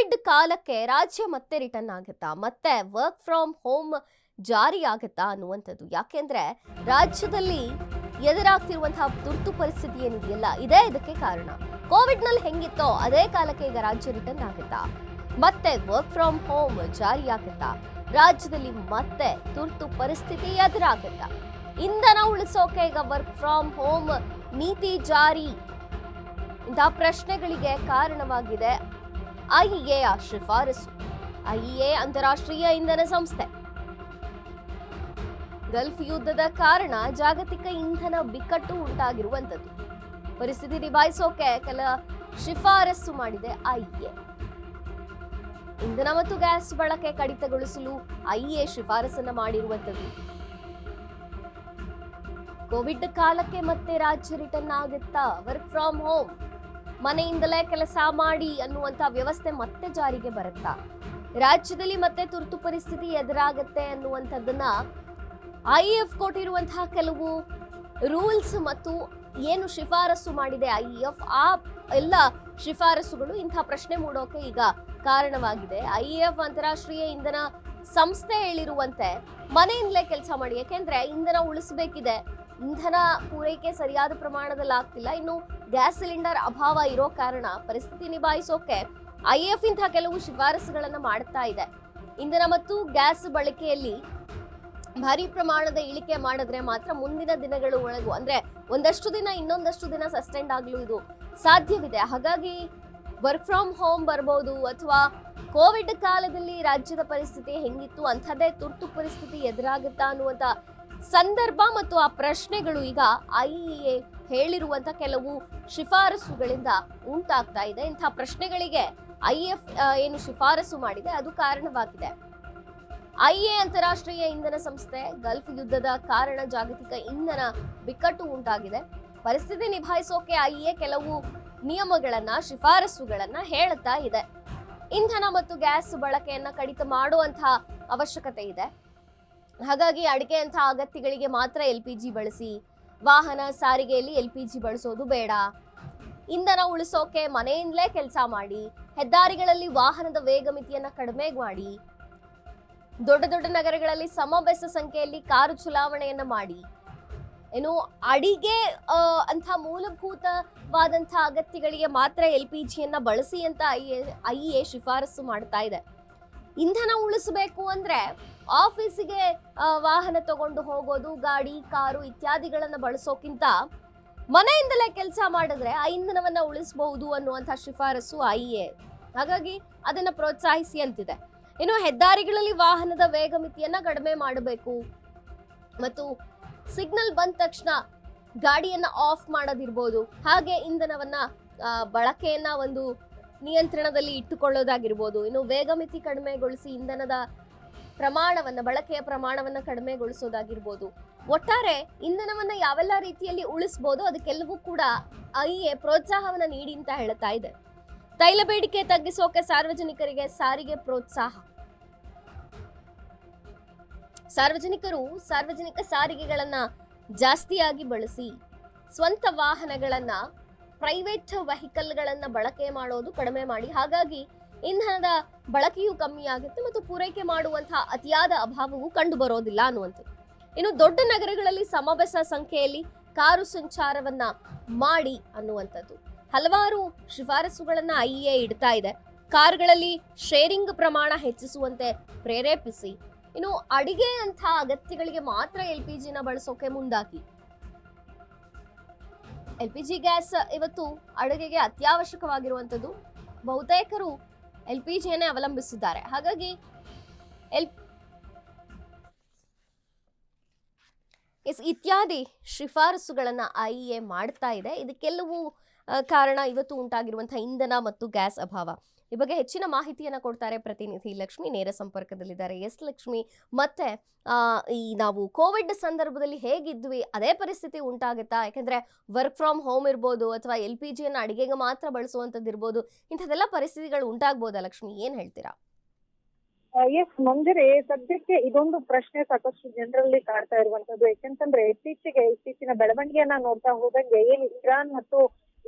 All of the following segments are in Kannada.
ಕೋವಿಡ್ ಕಾಲಕ್ಕೆ ರಾಜ್ಯ ಮತ್ತೆ ರಿಟರ್ನ್ ಆಗುತ್ತಾ, ಮತ್ತೆ ವರ್ಕ್ ಫ್ರಮ್ ಹೋಮ್ ಜಾರಿ ಆಗುತ್ತಾ ಅನ್ನುವಂಥದ್ದು. ಯಾಕೆಂದ್ರೆ ರಾಜ್ಯದಲ್ಲಿ ಎದುರಾಗ್ತಿರುವಂತಹ ತುರ್ತು ಪರಿಸ್ಥಿತಿ ಏನಿದೆಯಲ್ಲ, ಇದೇ ಇದಕ್ಕೆ ಕಾರಣ. ಕೋವಿಡ್ ನಲ್ಲಿ ಹೆಂಗಿತ್ತೋ ಅದೇ ಕಾಲಕ್ಕೆ ಈಗ ರಾಜ್ಯ ರಿಟರ್ನ್ ಆಗುತ್ತಾ, ಮತ್ತೆ ವರ್ಕ್ ಫ್ರಮ್ ಹೋಮ್ ಜಾರಿ ಆಗುತ್ತಾ, ರಾಜ್ಯದಲ್ಲಿ ಮತ್ತೆ ತುರ್ತು ಪರಿಸ್ಥಿತಿ ಎದುರಾಗುತ್ತಾ, ಇಂಧನ ಉಳಿಸೋಕೆ ಈಗ ವರ್ಕ್ ಫ್ರಮ್ ಹೋಮ್ ನೀತಿ ಜಾರಿ, ಇಂತಹ ಪ್ರಶ್ನೆಗಳಿಗೆ ಕಾರಣವಾಗಿದೆ ಐಇಎ ಶಿಫಾರಸು. ಐಇಎ ಅಂತಾರಾಷ್ಟ್ರೀಯ ಇಂಧನ ಸಂಸ್ಥೆ ಗಲ್ಫ್ ಯುದ್ಧದ ಕಾರಣ ಜಾಗತಿಕ ಇಂಧನ ಬಿಕ್ಕಟ್ಟು ಉಂಟಾಗಿರುವಂತದ್ದು. ಪರಿಸ್ಥಿತಿ ನಿಭಾಯಿಸೋಕೆ ಕೆಲ ಶಿಫಾರಸು ಮಾಡಿದೆ ಐಇಎ. ಇಂಧನ ಮತ್ತು ಗ್ಯಾಸ್ ಬಳಕೆ ಕಡಿತಗೊಳಿಸಲು ಐಇಎ ಶಿಫಾರಸನ್ನ ಮಾಡಿರುವಂತದ್ದು. ಕೋವಿಡ್ ಕಾಲಕ್ಕೆ ಮತ್ತೆ ರಾಜ್ಯ ರಿಟರ್ನ್ ಆಗುತ್ತಾ, ವರ್ಕ್ ಫ್ರಮ್ ಹೋಮ್, ಮನೆಯಿಂದಲೇ ಕೆಲಸ ಮಾಡಿ ಅನ್ನುವಂತ ವ್ಯವಸ್ಥೆ ಮತ್ತೆ ಜಾರಿಗೆ ಬರುತ್ತಾ, ರಾಜ್ಯದಲ್ಲಿ ಮತ್ತೆ ತುರ್ತು ಪರಿಸ್ಥಿತಿ ಎದುರಾಗತ್ತೆ ಅನ್ನುವಂಥದ್ದನ್ನ ಐಎಫ್ ಕೊಟ್ಟಿರುವಂತಹ ಕೆಲವು ರೂಲ್ಸ್ ಮತ್ತು ಏನು ಶಿಫಾರಸು ಮಾಡಿದೆ ಐಎಫ್, ಆ ಎಲ್ಲ ಶಿಫಾರಸುಗಳು ಇಂತಹ ಪ್ರಶ್ನೆ ಮೂಡೋಕೆ ಈಗ ಕಾರಣವಾಗಿದೆ. ಐಎಫ್ ಅಂತಾರಾಷ್ಟ್ರೀಯ ಇಂಧನ ಸಂಸ್ಥೆ ಹೇಳಿರುವಂತೆ ಮನೆಯಿಂದಲೇ ಕೆಲಸ ಮಾಡಿ, ಯಾಕೆಂದ್ರೆ ಇಂಧನ ಉಳಿಸಬೇಕಿದೆ, ಇಂಧನ ಪೂರೈಕೆ ಸರಿಯಾದ ಪ್ರಮಾಣದಲ್ಲಿ ಆಗ್ತಿಲ್ಲ, ಇನ್ನು ಗ್ಯಾಸ್ ಸಿಲಿಂಡರ್ ಅಭಾವ ಇರೋ ಕಾರಣ ಪರಿಸ್ಥಿತಿ ನಿಭಾಯಿಸೋಕೆ ಐಎಫ್ ಇಂತಹ ಕೆಲವು ಶಿಫಾರಸುಗಳನ್ನ ಮಾಡ್ತಾ ಇದೆ. ಇಂಧನ ಮತ್ತು ಗ್ಯಾಸ್ ಬಳಕೆಯಲ್ಲಿ ಭಾರಿ ಪ್ರಮಾಣದ ಇಳಿಕೆ ಮಾಡಿದ್ರೆ ಮಾತ್ರ ಮುಂದಿನ ದಿನಗಳ ಒಳಗೂ, ಅಂದ್ರೆ ಒಂದಷ್ಟು ದಿನ ಇನ್ನೊಂದಷ್ಟು ದಿನ ಸಸ್ಟೆಂಡ್ ಆಗಲು ಇದು ಸಾಧ್ಯವಿದೆ. ಹಾಗಾಗಿ ವರ್ಕ್ ಫ್ರಮ್ ಹೋಮ್ ಬರ್ಬೋದು, ಅಥವಾ ಕೋವಿಡ್ ಕಾಲದಲ್ಲಿ ರಾಜ್ಯದ ಪರಿಸ್ಥಿತಿ ಹೆಂಗಿತ್ತು ಅಂಥದ್ದೇ ತುರ್ತು ಪರಿಸ್ಥಿತಿ ಎದುರಾಗುತ್ತಾ ಅನ್ನುವಂತ ಸಂದರ್ಭ ಮತ್ತು ಆ ಪ್ರಶ್ನೆಗಳು ಈಗ ಐಇಎ ಹೇಳಿರುವಂತ ಕೆಲವು ಶಿಫಾರಸುಗಳಿಂದ ಉಂಟಾಗ್ತಾ ಇದೆ. ಇಂತಹ ಪ್ರಶ್ನೆಗಳಿಗೆ ಐಎಫ್ ಏನು ಶಿಫಾರಸು ಮಾಡಿದೆ ಅದು ಕಾರಣವಾಗಿದೆ. ಐಇಎ ಅಂತಾರಾಷ್ಟ್ರೀಯ ಇಂಧನ ಸಂಸ್ಥೆ ಗಲ್ಫ್ ಯುದ್ಧದ ಕಾರಣ ಜಾಗತಿಕ ಇಂಧನ ಬಿಕ್ಕಟ್ಟು ಉಂಟಾಗಿದೆ. ಪರಿಸ್ಥಿತಿ ನಿಭಾಯಿಸೋಕೆ ಐಇಎ ಕೆಲವು ನಿಯಮಗಳನ್ನ, ಶಿಫಾರಸುಗಳನ್ನ ಹೇಳುತ್ತಾ ಇದೆ. ಇಂಧನ ಮತ್ತು ಗ್ಯಾಸ್ ಬಳಕೆಯನ್ನ ಕಡಿತ ಮಾಡುವಂತಹ ಅವಶ್ಯಕತೆ ಇದೆ. ಹಾಗಾಗಿ ಅಡಿಕೆಯಂತಹ ಅಗತ್ಯಗಳಿಗೆ ಮಾತ್ರ ಎಲ್ಪಿಜಿ ಬಳಸಿ, ವಾಹನ ಸಾರಿಗೆಯಲ್ಲಿ ಎಲ್ಪಿಜಿ ಬಳಸೋದು ಬೇಡ, ಇಂಧನ ಉಳಿಸೋಕೆ ಮನೆಯಿಂದಲೇ ಕೆಲಸ ಮಾಡಿ, ಹೆದ್ದಾರಿಗಳಲ್ಲಿ ವಾಹನದ ವೇಗ ಮಿತಿಯನ್ನ ಕಡಿಮೆ ಮಾಡಿ, ದೊಡ್ಡ ದೊಡ್ಡ ನಗರಗಳಲ್ಲಿ ಸಮಬೆಸ ಸಂಖ್ಯೆಯಲ್ಲಿ ಕಾರು ಚಲಾವಣೆಯನ್ನ ಮಾಡಿ, ಏನು ಅಡಿಗೆ ಅಂತ ಮೂಲಭೂತವಾದಂತಹ ಅಗತ್ಯಗಳಿಗೆ ಮಾತ್ರ ಎಲ್ಪಿಜಿಯನ್ನ ಬಳಸಿ ಅಂತ ಐಇಎ ಶಿಫಾರಸು ಮಾಡ್ತಾ ಇದೆ. ಇಂಧನ ಉಳಿಸಬೇಕು ಅಂದ್ರೆ ಆಫೀಸಿಗೆ ವಾಹನ ತಗೊಂಡು ಹೋಗೋದು, ಗಾಡಿ, ಕಾರು ಇತ್ಯಾದಿಗಳನ್ನ ಬಳಸೋಕ್ಕಿಂತ ಮನೆಯಿಂದಲೇ ಕೆಲಸ ಮಾಡಿದ್ರೆ ಆ ಇಂಧನವನ್ನ ಉಳಿಸಬಹುದು ಅನ್ನುವಂಥ ಶಿಫಾರಸು ಐಇಎ. ಹಾಗಾಗಿ ಅದನ್ನ ಪ್ರೋತ್ಸಾಹಿಸಿ ಅಂತಿದೆ. ಇನ್ನು ಹೆದ್ದಾರಿಗಳಲ್ಲಿ ವಾಹನದ ವೇಗ ಮಿತಿಯನ್ನ ಕಡಿಮೆ ಮಾಡಬೇಕು ಮತ್ತು ಸಿಗ್ನಲ್ ಬಂದ ತಕ್ಷಣ ಗಾಡಿಯನ್ನ ಆಫ್ ಮಾಡೋದಿರ್ಬೋದು, ಹಾಗೆ ಇಂಧನವನ್ನ ಬಳಕೆಯನ್ನ ಒಂದು ನಿಯಂತ್ರಣದಲ್ಲಿ ಇಟ್ಟುಕೊಳ್ಳೋದಾಗಿರ್ಬೋದು, ಇನ್ನು ವೇಗ ಮಿತಿ ಕಡಿಮೆಗೊಳಿಸಿ ಇಂಧನದ ಪ್ರಮಾಣವನ್ನ, ಬಳಕೆಯ ಪ್ರಮಾಣವನ್ನ ಕಡಿಮೆಗೊಳಿಸೋದಾಗಿರ್ಬೋದು. ಒಟ್ಟಾರೆ ಇಂಧನವನ್ನ ಯಾವೆಲ್ಲ ರೀತಿಯಲ್ಲಿ ಉಳಿಸಬಹುದು ಅದಕ್ಕೆಲ್ಲವೂ ಕೂಡ ಐಇಎ ಪ್ರೋತ್ಸಾಹವನ್ನ ನೀಡಿ ಅಂತ ಹೇಳ್ತಾ ಇದೆ. ತೈಲ ಬೇಡಿಕೆ ತಗ್ಗಿಸೋಕೆ ಸಾರ್ವಜನಿಕರಿಗೆ ಸಾರಿಗೆ ಪ್ರೋತ್ಸಾಹ. ಸಾರ್ವಜನಿಕ ಸಾರಿಗೆಗಳನ್ನ ಜಾಸ್ತಿಯಾಗಿ ಬಳಸಿ, ಸ್ವಂತ ವಾಹನಗಳನ್ನ, ಪ್ರೈವೇಟ್ ವೆಹಿಕಲ್ಗಳನ್ನ ಬಳಕೆ ಮಾಡೋದು ಕಡಿಮೆ ಮಾಡಿ. ಹಾಗಾಗಿ ಇಂಧನದ ಬಳಕೆಯೂ ಕಮ್ಮಿ ಆಗುತ್ತೆ ಮತ್ತು ಪೂರೈಕೆ ಮಾಡುವಂತಹ ಅತಿಯಾದ ಅಭಾವವು ಕಂಡು ಬರೋದಿಲ್ಲ ಅನ್ನುವಂಥದ್ದು. ಇನ್ನು ದೊಡ್ಡ ನಗರಗಳಲ್ಲಿ ಸಮಬೆಸ ಸಂಖ್ಯೆಯಲ್ಲಿ ಕಾರು ಸಂಚಾರವನ್ನ ಮಾಡಿ ಅನ್ನುವಂಥದ್ದು. ಹಲವಾರು ಶಿಫಾರಸುಗಳನ್ನ ಐಇಎ ಇಡ್ತಾ ಇದೆ. ಕಾರುಗಳಲ್ಲಿ ಶೇರಿಂಗ್ ಪ್ರಮಾಣ ಹೆಚ್ಚಿಸುವಂತೆ ಪ್ರೇರೇಪಿಸಿ, ಇನ್ನು ಅಡಿಗೆ ಅಂತ ಅಗತ್ಯಗಳಿಗೆ ಮಾತ್ರ ಎಲ್ಪಿಜಿನ ಬಳಸೋಕೆ ಮುಂದಾಗಿ. ಎಲ್ಪಿಜಿ ಗ್ಯಾಸ್ ಇವತ್ತು ಅಡುಗೆಗೆ ಅತ್ಯವಶ್ಯಕವಾಗಿರುವಂಥದ್ದು. ಬಹುತೇಕರು ಎಲ್ಪಿಜಿಯನ್ನೇ ಅವಲಂಬಿಸಿದ್ದಾರೆ. ಹಾಗಾಗಿ ಇತ್ಯಾದಿ ಶಿಫಾರಸುಗಳನ್ನ ಐಇಎ ಮಾಡ್ತಾ ಇದೆ. ಇದಕ್ಕೆಲ್ಲವೂ ಕಾರಣ ಇವತ್ತು ಉಂಟಾಗಿರುವಂತಹ ಇಂಧನ ಮತ್ತು ಗ್ಯಾಸ್ ಅಭಾವ. ಈ ಬಗ್ಗೆ ಹೆಚ್ಚಿನ ಮಾಹಿತಿಯನ್ನ ಕೊಡ್ತಾರೆ ಪ್ರತಿನಿಧಿ ಲಕ್ಷ್ಮಿ, ನೇರ ಸಂಪರ್ಕದಲ್ಲಿದ್ದಾರೆ. ಎಸ್ ಲಕ್ಷ್ಮಿ, ಮತ್ತೆ ಈ ನಾವು ಕೋವಿಡ್ ಸಂದರ್ಭದಲ್ಲಿ ಹೇಗಿದ್ವಿ ಅದೇ ಪರಿಸ್ಥಿತಿ ಉಂಟಾಗುತ್ತಾ? ಯಾಕಂದ್ರೆ ವರ್ಕ್ ಫ್ರಮ್ ಹೋಮ್ ಇರ್ಬೋದು, ಅಥವಾ ಎಲ್ಪಿಜಿಯನ್ನು ಅಡಿಗೆಗೆ ಮಾತ್ರ ಬಳಸುವಂಥದ್ದು ಇರ್ಬೋದು, ಇಂಥದ್ದೆಲ್ಲ ಪರಿಸ್ಥಿತಿಗಳು ಉಂಟಾಗ್ಬೋದಾ ಲಕ್ಷ್ಮಿ? ಏನ್ ಹೇಳ್ತೀರಾ? ಎಸ್ ಮಂಜರಿ, ಸದ್ಯಕ್ಕೆ ಇದೊಂದು ಪ್ರಶ್ನೆ ಸಾಕಷ್ಟು ಜನರಲ್ಲಿ ಕಾಡ್ತಾ ಇರುವಂತದ್ದು. ಯಾಕೆಂತಂದ್ರೆ ಇತ್ತೀಚಿನ ಬೆಳವಣಿಗೆಯನ್ನ ನೋಡ್ತಾ ಹೋದಂಗೆ ಏನು ಇರಾನ್ ಮತ್ತು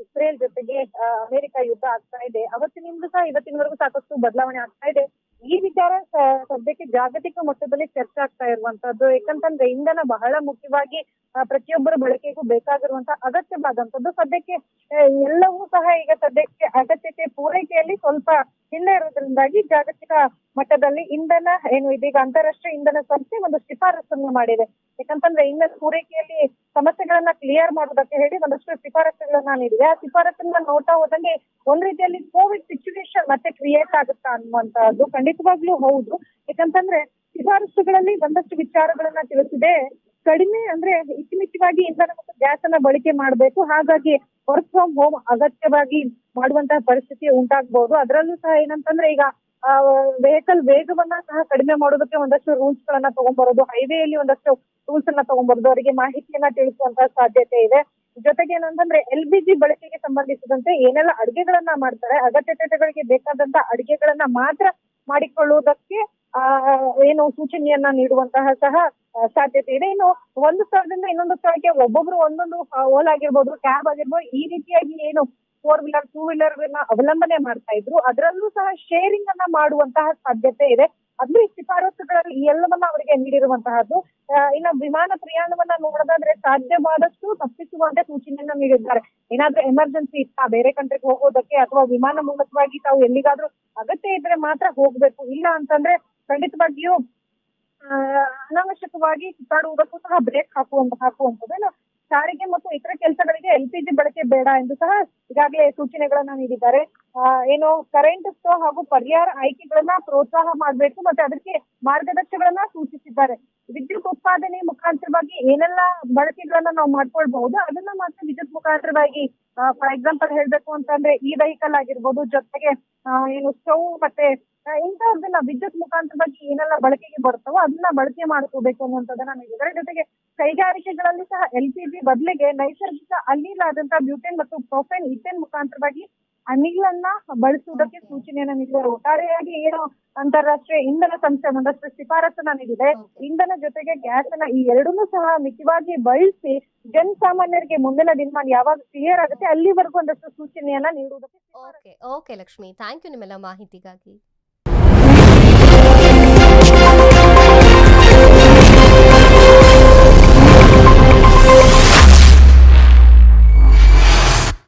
ಇಸ್ರೇಲ್ ಜೊತೆಗೆ ಅಮೆರಿಕ ಯುದ್ಧ ಆಗ್ತಾ ಇದೆ, ಅವತ್ತಿನಿಂದ ಸಹ ಇವತ್ತಿನವರೆಗೂ ಸಾಕಷ್ಟು ಬದಲಾವಣೆ ಆಗ್ತಾ ಇದೆ. ಈ ವಿಚಾರ ಸದ್ಯಕ್ಕೆ ಜಾಗತಿಕ ಮಟ್ಟದಲ್ಲಿ ಚರ್ಚೆ ಆಗ್ತಾ ಇರುವಂತದ್ದು. ಯಾಕಂತಂದ್ರೆ ಇಂಧನ ಬಹಳ ಮುಖ್ಯವಾಗಿ ಪ್ರತಿಯೊಬ್ಬರ ಬಳಕೆಗೂ ಬೇಕಾಗಿರುವಂತ ಅಗತ್ಯವಾದಂತದ್ದು. ಸದ್ಯಕ್ಕೆ ಎಲ್ಲವೂ ಸಹ ಈಗ ಸದ್ಯಕ್ಕೆ ಅಗತ್ಯತೆ ಪೂರೈಕೆಯಲ್ಲಿ ಸ್ವಲ್ಪ ಹಿಂದೆ ಇರೋದ್ರಿಂದಾಗಿ ಜಾಗತಿಕ ಮಟ್ಟದಲ್ಲಿ ಇಂಧನ ಏನು ಇದೀಗ ಅಂತಾರಾಷ್ಟ್ರೀಯ ಇಂಧನ ಸಂಸ್ಥೆ ಒಂದು ಶಿಫಾರಸನ್ನು ಮಾಡಿದೆ. ಯಾಕಂತಂದ್ರೆ ಇಂಧನ ಪೂರೈಕೆಯಲ್ಲಿ ಸಮಸ್ಯೆಗಳನ್ನ ಕ್ಲಿಯರ್ ಮಾಡೋದಕ್ಕೆ ಹೇಳಿ ಒಂದಷ್ಟು ಶಿಫಾರಸುಗಳನ್ನ ನೀಡಿದೆ. ಆ ಶಿಫಾರಸನ್ನ ನೋಡ್ತಾ ಹೋದಂಗೆ ಒಂದ್ ರೀತಿಯಲ್ಲಿ ಕೋವಿಡ್ ಸಿಚುವೇಶನ್ ಮತ್ತೆ ಕ್ರಿಯೇಟ್ ಆಗುತ್ತಾ ಅನ್ನುವಂತಹದ್ದು ಖಂಡಿತವಾಗ್ಲೂ ಹೌದು. ಯಾಕಂತಂದ್ರೆ ಶಿಫಾರಸುಗಳಲ್ಲಿ ಒಂದಷ್ಟು ವಿಚಾರಗಳನ್ನ ತಿಳಿಸಿದೆ. ಕಡಿಮೆ ಅಂದ್ರೆ ಇತಿಮಿತವಾಗಿ ಇಂಧನ ಮತ್ತು ಗ್ಯಾಸ್ ಅನ್ನ ಬಳಕೆ ಮಾಡಬೇಕು, ಹಾಗಾಗಿ ವರ್ಕ್ ಫ್ರಮ್ ಹೋಮ್ ಅಗತ್ಯವಾಗಿ ಮಾಡುವಂತಹ ಪರಿಸ್ಥಿತಿ ಉಂಟಾಗಬಹುದು. ಅದರಲ್ಲೂ ಸಹ ಏನಂತಂದ್ರೆ ಈಗ ವೆಹಿಕಲ್ ವೇಗವನ್ನ ಸಹ ಕಡಿಮೆ ಮಾಡೋದಕ್ಕೆ ಒಂದಷ್ಟು ರೂಲ್ಸ್ ಗಳನ್ನ ತಗೊಂಡ್ಬರೋದು, ಹೈವೇಯಲ್ಲಿ ಒಂದಷ್ಟು ರೂಲ್ಸ್ ಅನ್ನ ತಗೊಂಡ್ಬರೋದು, ಅವರಿಗೆ ಮಾಹಿತಿಯನ್ನ ತಿಳಿಸುವಂತಹ ಸಾಧ್ಯತೆ ಇದೆ. ಜೊತೆಗೆ ಏನಂತಂದ್ರೆ LPG ಬಳಕೆಗೆ ಸಂಬಂಧಿಸಿದಂತೆ ಏನೆಲ್ಲ ಅಡಿಗೆಗಳನ್ನ ಮಾಡ್ತಾರೆ, ಅಗತ್ಯತೆಗಳಿಗೆ ಬೇಕಾದಂತ ಅಡಿಗೆಗಳನ್ನ ಮಾತ್ರ ಮಾಡಿಕೊಳ್ಳುವುದಕ್ಕೆ ಏನು ಸೂಚನೆಯನ್ನ ನೀಡುವಂತಹ ಸಹ ಸಾಧ್ಯತೆ ಇದೆ. ಇನ್ನು ಒಂದು ಸ್ಥಳದಿಂದ ಇನ್ನೊಂದು ಸ್ಥಳಕ್ಕೆ ಒಬ್ಬೊಬ್ರು ಒಂದೊಂದು ಓಲ್ ಆಗಿರ್ಬೋದು, ಕ್ಯಾಬ್ ಆಗಿರ್ಬೋದು, ಈ ರೀತಿಯಾಗಿ ಏನು 4 ವೀಲರ್ 2 ವೀಲರ್ ಅವಲಂಬನೆ ಮಾಡ್ತಾ ಇದ್ರು, ಅದರಲ್ಲೂ ಸಹ ಶೇರಿಂಗ್ ಅನ್ನ ಮಾಡುವಂತಹ ಸಾಧ್ಯತೆ ಇದೆ. ಅದು ಈ ಶಿಫಾರಸುಗಳಲ್ಲಿ ಈ ಎಲ್ಲವನ್ನ ಅವರಿಗೆ ನೀಡಿರುವಂತಹದ್ದು. ಇನ್ನು ವಿಮಾನ ಪ್ರಯಾಣವನ್ನ ನೋಡೋದಾದ್ರೆ ಸಾಧ್ಯವಾದಷ್ಟು ತಪ್ಪಿಸುವಂತೆ ಸೂಚನೆಯನ್ನ ನೀಡಿದ್ದಾರೆ. ಏನಾದ್ರೂ ಎಮರ್ಜೆನ್ಸಿ ಇತ್ತಾ ಬೇರೆ ಕಂಟ್ರಿಗೆ ಹೋಗೋದಕ್ಕೆ ಅಥವಾ ವಿಮಾನ ಮೂಲಕವಾಗಿ ತಾವು ಎಲ್ಲಿಗಾದ್ರೂ ಅಗತ್ಯ ಇದ್ರೆ ಮಾತ್ರ ಹೋಗ್ಬೇಕು, ಇಲ್ಲ ಅಂತಂದ್ರೆ ಖಂಡಿತವಾಗಿಯೂ ಅನಾವಶ್ಯಕವಾಗಿ ಸುತ್ತಾಡುವುದಕ್ಕೂ ಸಹ ಬ್ರೇಕ್ ಹಾಕುವಂಥದ್ದು. ಸಾರಿಗೆ ಮತ್ತು ಇತರ ಕೆಲಸಗಳಿಗೆ LPG ಬಳಕೆ ಬೇಡ ಎಂದು ಸಹ ಈಗಾಗಲೇ ಸೂಚನೆಗಳನ್ನ ನೀಡಿದ್ದಾರೆ. ಏನು ಕರೆಂಟ್ ಸ್ಟೋವ್ ಹಾಗೂ ಪರ್ಯಾಯ ಆಯ್ಕೆಗಳನ್ನ ಪ್ರೋತ್ಸಾಹ ಮಾಡಬೇಕು ಮತ್ತೆ ಅದಕ್ಕೆ ಮಾರ್ಗದರ್ಶಗಳನ್ನ ಸೂಚಿಸಿದ್ದಾರೆ. ವಿದ್ಯುತ್ ಉತ್ಪಾದನೆ ಮುಖಾಂತರವಾಗಿ ಏನೆಲ್ಲ ಬಳಕೆಗಳನ್ನ ನಾವು ಮಾಡ್ಕೊಳ್ಬಹುದು ಅದನ್ನ ಮಾತ್ರ ವಿದ್ಯುತ್ ಮುಖಾಂತರವಾಗಿ, ಫಾರ್ ಎಕ್ಸಾಂಪಲ್ ಹೇಳ್ಬೇಕು ಅಂತಂದ್ರೆ ಈ ವೆಹಿಕಲ್ ಆಗಿರ್ಬೋದು, ಜೊತೆಗೆ ಏನು ಸ್ಟವ್ ಮತ್ತೆ ಇಂತಹದ್ದನ್ನ ವಿದ್ಯುತ್ ಮುಖಾಂತರವಾಗಿ ಏನೆಲ್ಲ ಬಳಕೆಗೆ ಬರುತ್ತವೋ ಅದನ್ನ ಬಳಕೆ ಮಾಡ್ಕೋಬೇಕು ಅನ್ನುವಂಥದ್ದನ್ನ ನೀಡಿದ್ದಾರೆ. ಜೊತೆಗೆ ಕೈಗಾರಿಕೆಗಳಲ್ಲಿ ಸಹ LPG ಬದಲಿಗೆ ನೈಸರ್ಗಿಕ ಅನಿಲಾದಂತಹ ಬ್ಯೂಟೇನ್ ಮತ್ತು ಪ್ರೊಪೇನ್ ಈಥೇನ್ ಮುಖಾಂತರವಾಗಿ ಅನಿಲನ್ನ ಬಳಸುವುದಕ್ಕೆ ಸೂಚನೆಯನ್ನ ನೀಡಿದ್ದಾರೆ. ಒಟ್ಟಾರೆಯಾಗಿ ಏನು ಅಂತಾರಾಷ್ಟ್ರೀಯ ಇಂಧನ ಸಂಸ್ಥೆ ಒಂದಷ್ಟು ಶಿಫಾರಸನ್ನ ನೀಡಿದೆ. ಇಂಧನ ಜೊತೆಗೆ ಗ್ಯಾಸ್ ಅನ್ನ ಈ ಎರಡನ್ನೂ ಸಹ ಮಿತವಾಗಿ ಬಳಸಿ ಜನಸಾಮಾನ್ಯರಿಗೆ ಮುಂದಿನ ದಿನಮಾನ ಯಾವಾಗ ಕ್ಲಿಯರ್ ಆಗುತ್ತೆ ಅಲ್ಲಿವರೆಗೂ ಒಂದಷ್ಟು ಸೂಚನೆಯನ್ನ ನೀಡುವುದಕ್ಕೆ ಓಕೆ ಲಕ್ಷ್ಮಿ, ಥ್ಯಾಂಕ್ ಯು ನಿಮ್ಮೆಲ್ಲ ಮಾಹಿತಿಗಾಗಿ.